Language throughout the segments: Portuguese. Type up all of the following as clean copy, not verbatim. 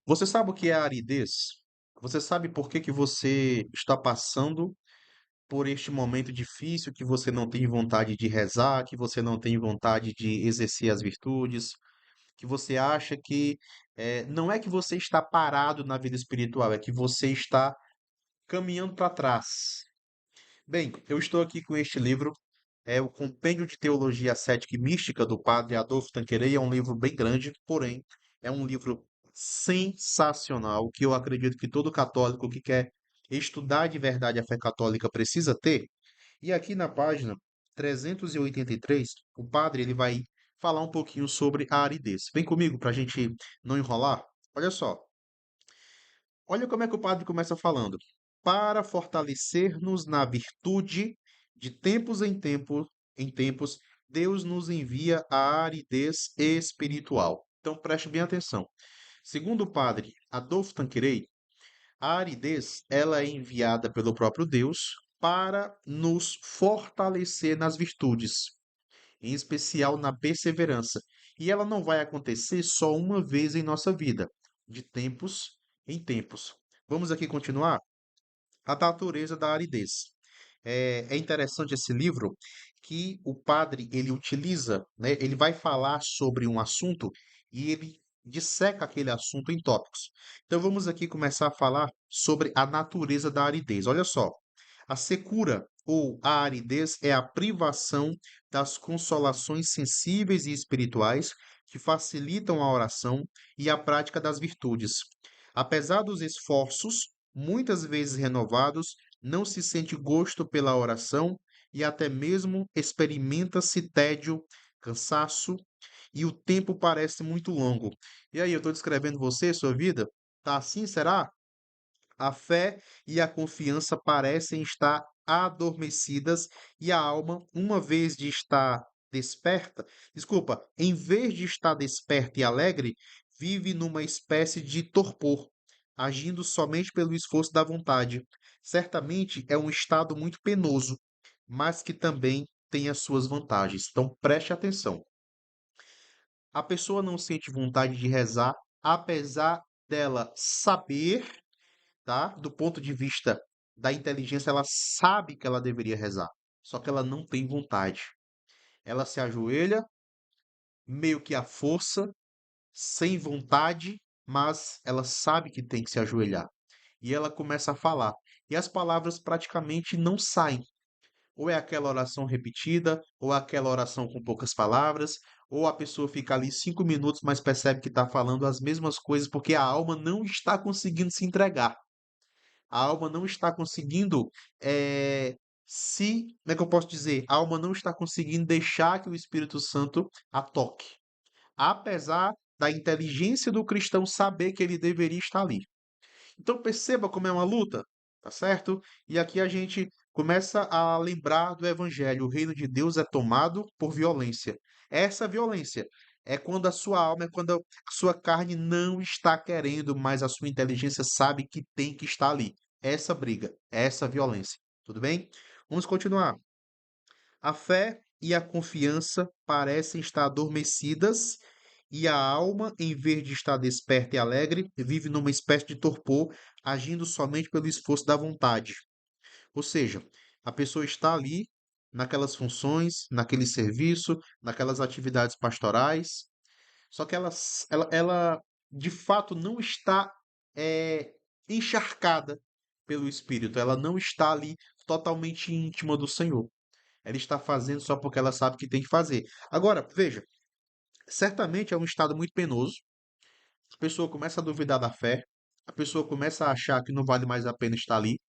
Você sabe o que é a aridez? Você sabe por que que você está passando por este momento difícil, que você não tem vontade de rezar, que você não tem vontade de exercer as virtudes, que você acha que não é que você está parado na vida espiritual, é que você está caminhando para trás. Bem, eu estou aqui com este livro, é o Compêndio de Teologia Cética e Mística do padre Adolfo Tanqueray. É um livro bem grande, porém é um livro sensacional que eu acredito que todo católico que quer estudar de verdade a fé católica precisa ter. E aqui na página 383, o padre ele vai falar um pouquinho sobre a aridez. Vem comigo para a gente não enrolar. Olha só, olha como é que o padre começa falando. Para fortalecer-nos na virtude, de tempos em tempos, Deus nos envia a aridez espiritual. Então preste bem atenção. Segundo o padre Adolfo Tanqueray, a aridez ela é enviada pelo próprio Deus para nos fortalecer nas virtudes, em especial na perseverança. E ela não vai acontecer só uma vez em nossa vida, de tempos em tempos. Vamos aqui continuar? A natureza da aridez. É interessante esse livro que o padre ele utiliza, né? Ele vai falar sobre um assunto e ele disseca aquele assunto em tópicos. Então vamos aqui começar a falar sobre a natureza da aridez. Olha só, a secura ou a aridez é a privação das consolações sensíveis e espirituais que facilitam a oração e a prática das virtudes. Apesar dos esforços, muitas vezes renovados, não se sente gosto pela oração e até mesmo experimenta-se tédio, cansaço e o tempo parece muito longo. E aí, eu estou descrevendo você, sua vida? Tá assim, será? A fé e a confiança parecem estar adormecidas e a alma, uma vez de estar desperta, desculpa, em vez de estar desperta e alegre, vive numa espécie de torpor, agindo somente pelo esforço da vontade. Certamente é um estado muito penoso, mas que também tem as suas vantagens. Então preste atenção. A pessoa não sente vontade de rezar, apesar dela saber, tá? Do ponto de vista da inteligência, ela sabe que ela deveria rezar, só que ela não tem vontade. Ela se ajoelha, meio que à força, sem vontade, mas ela sabe que tem que se ajoelhar. E ela começa a falar. E as palavras praticamente não saem. Ou é aquela oração repetida, ou é aquela oração com poucas palavras, ou a pessoa fica ali 5 minutos, mas percebe que está falando as mesmas coisas porque a alma não está conseguindo se entregar. A alma não está conseguindo como é que eu posso dizer? A alma não está conseguindo deixar que o Espírito Santo a toque, apesar da inteligência do cristão saber que ele deveria estar ali. Então perceba como é uma luta, tá certo? E aqui a gente começa a lembrar do Evangelho. O reino de Deus é tomado por violência. Essa violência é quando a sua alma, é quando a sua carne não está querendo, mas a sua inteligência sabe que tem que estar ali. Essa briga, essa violência. Tudo bem? Vamos continuar. A fé e a confiança parecem estar adormecidas e a alma, em vez de estar desperta e alegre, vive numa espécie de torpor, agindo somente pelo esforço da vontade. Ou seja, a pessoa está ali naquelas funções, naquele serviço, naquelas atividades pastorais, só que ela de fato não está encharcada pelo Espírito, ela não está ali totalmente íntima do Senhor. Ela está fazendo só porque ela sabe que tem que fazer. Agora, veja, certamente é um estado muito penoso. A pessoa começa a duvidar da fé, a pessoa começa a achar que não vale mais a pena estar ali,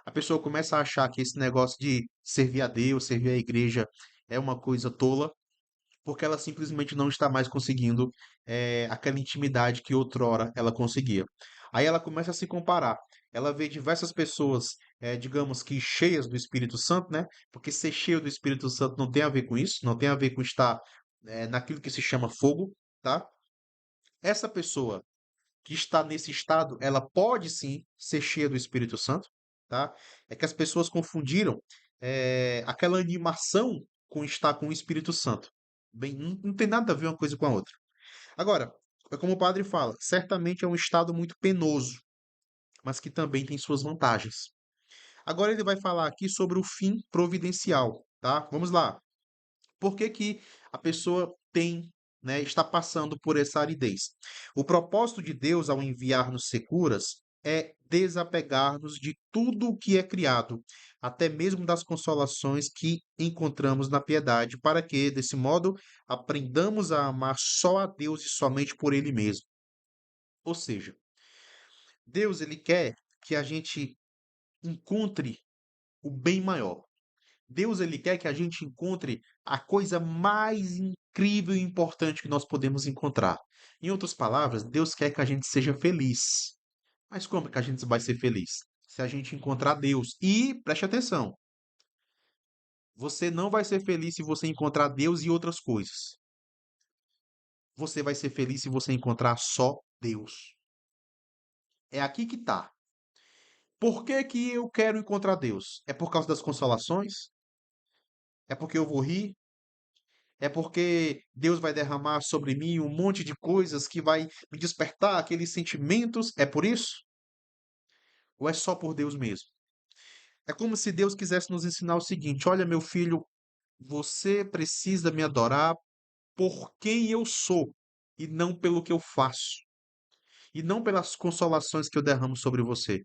a pessoa começa a achar que esse negócio de servir a Deus, servir a igreja é uma coisa tola, porque ela simplesmente não está mais conseguindo aquela intimidade que outrora ela conseguia. Aí ela começa a se comparar. Ela vê diversas pessoas, digamos que cheias do Espírito Santo, né? Porque ser cheio do Espírito Santo não tem a ver com isso, não tem a ver com estar naquilo que se chama fogo, tá? Essa pessoa que está nesse estado, ela pode sim ser cheia do Espírito Santo, tá? É que as pessoas confundiram aquela animação com estar com o Espírito Santo. Bem, não tem nada a ver uma coisa com a outra. Agora, é como o padre fala, certamente é um estado muito penoso, mas que também tem suas vantagens. Agora ele vai falar aqui sobre o fim providencial, tá? Vamos lá. Por que que a pessoa tem, né, está passando por essa aridez? O propósito de Deus ao enviar-nos securas é desapegar-nos de tudo o que é criado, até mesmo das consolações que encontramos na piedade, para que, desse modo, aprendamos a amar só a Deus e somente por Ele mesmo. Ou seja, Deus ele quer que a gente encontre o bem maior. Deus ele quer que a gente encontre a coisa mais incrível e importante que nós podemos encontrar. Em outras palavras, Deus quer que a gente seja feliz. Mas como que a gente vai ser feliz? Se a gente encontrar Deus. E preste atenção, você não vai ser feliz se você encontrar Deus e outras coisas. Você vai ser feliz se você encontrar só Deus. É aqui que tá. Por que que eu quero encontrar Deus? É por causa das consolações? É porque eu vou rir? É porque Deus vai derramar sobre mim um monte de coisas que vai me despertar aqueles sentimentos? É por isso? Ou é só por Deus mesmo? É como se Deus quisesse nos ensinar o seguinte: olha, meu filho, você precisa me adorar por quem eu sou e não pelo que eu faço, e não pelas consolações que eu derramo sobre você.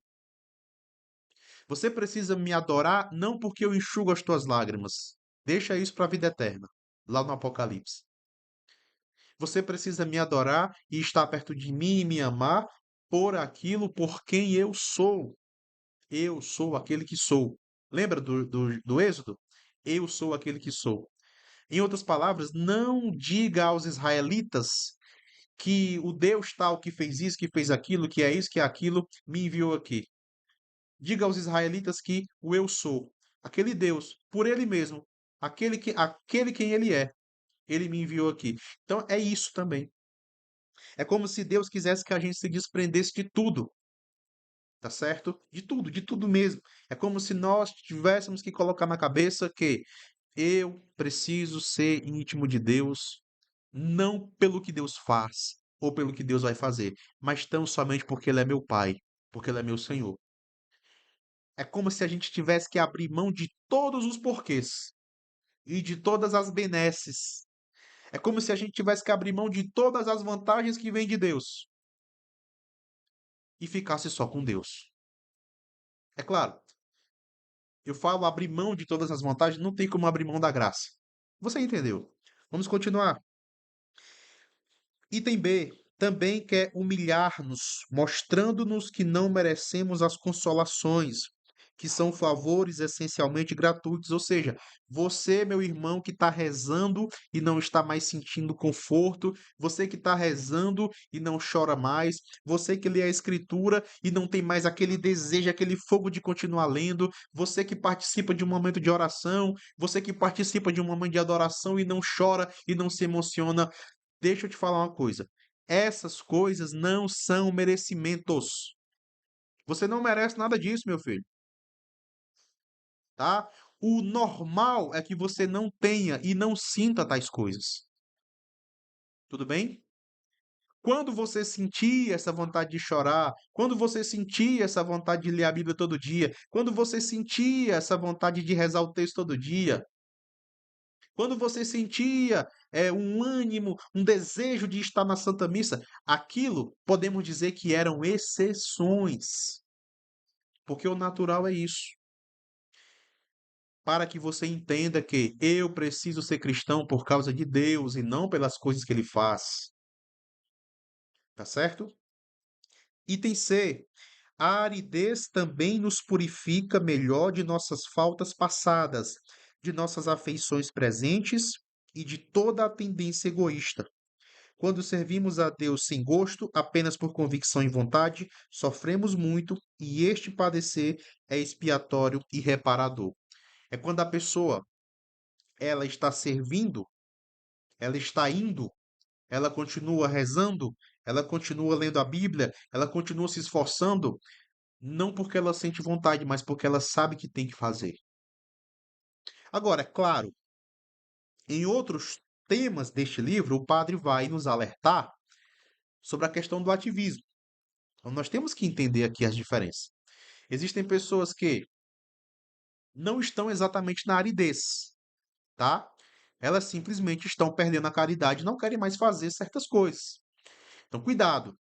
Você precisa me adorar não porque eu enxugo as tuas lágrimas. Deixa isso para a vida eterna, lá no Apocalipse. Você precisa me adorar e estar perto de mim e me amar por aquilo por quem eu sou. Eu sou aquele que sou. Lembra do Êxodo? Eu sou aquele que sou. Em outras palavras, não diga aos israelitas que o Deus tal que fez isso, que fez aquilo, que é isso, que é aquilo, me enviou aqui. Diga aos israelitas que o eu sou, aquele Deus, por ele mesmo, aquele quem ele é, ele me enviou aqui. Então é isso também. É como se Deus quisesse que a gente se desprendesse de tudo, tá certo? De tudo mesmo. É como se nós tivéssemos que colocar na cabeça que eu preciso ser íntimo de Deus, não pelo que Deus faz ou pelo que Deus vai fazer, mas tão somente porque Ele é meu Pai, porque Ele é meu Senhor. É como se a gente tivesse que abrir mão de todos os porquês e de todas as benesses. É como se a gente tivesse que abrir mão de todas as vantagens que vêm de Deus e ficasse só com Deus. É claro, eu falo abrir mão de todas as vantagens, não tem como abrir mão da graça. Você entendeu? Vamos continuar. Item B. Também quer humilhar-nos, mostrando-nos que não merecemos as consolações, que são favores essencialmente gratuitos. Ou seja, você, meu irmão, que está rezando e não está mais sentindo conforto, você que está rezando e não chora mais, você que lê a Escritura e não tem mais aquele desejo, aquele fogo de continuar lendo, você que participa de um momento de oração, você que participa de um momento de adoração e não chora e não se emociona. Deixa eu te falar uma coisa. Essas coisas não são merecimentos. Você não merece nada disso, meu filho, tá? O normal é que você não tenha e não sinta tais coisas. Tudo bem? Quando você sentir essa vontade de chorar, quando você sentir essa vontade de ler a Bíblia todo dia, quando você sentir essa vontade de rezar o texto todo dia, quando você sentia um ânimo, um desejo de estar na Santa Missa, aquilo podemos dizer que eram exceções, porque o natural é isso. Para que você entenda que eu preciso ser cristão por causa de Deus e não pelas coisas que ele faz, tá certo? Item C. A aridez também nos purifica melhor de nossas faltas passadas, de nossas afeições presentes e de toda a tendência egoísta. Quando servimos a Deus sem gosto, apenas por convicção e vontade, sofremos muito e este padecer é expiatório e reparador. É quando a pessoa ela está servindo, ela está indo, ela continua rezando, ela continua lendo a Bíblia, ela continua se esforçando, não porque ela sente vontade, mas porque ela sabe que tem que fazer. Agora, é claro, em outros temas deste livro, o padre vai nos alertar sobre a questão do ativismo. Então, nós temos que entender aqui as diferenças. Existem pessoas que não estão exatamente na aridez, tá? Elas simplesmente estão perdendo a caridade e não querem mais fazer certas coisas. Então, cuidado.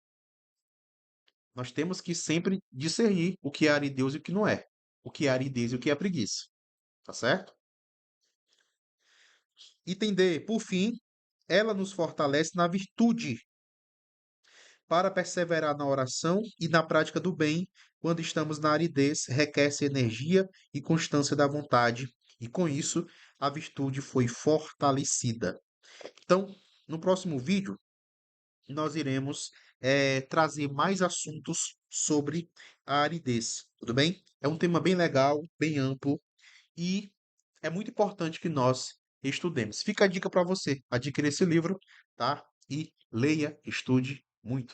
Nós temos que sempre discernir o que é aridez e o que não é. O que é aridez e o que é preguiça. Tá certo? Item D, por fim, ela nos fortalece na virtude para perseverar na oração e na prática do bem. Quando estamos na aridez, requer-se energia e constância da vontade, e com isso a virtude foi fortalecida. Então, no próximo vídeo, nós iremos trazer mais assuntos sobre a aridez, tudo bem? É um tema bem legal, bem amplo e é muito importante que nós estudemos. Fica a dica para você, adquira esse livro, tá? E leia, estude muito.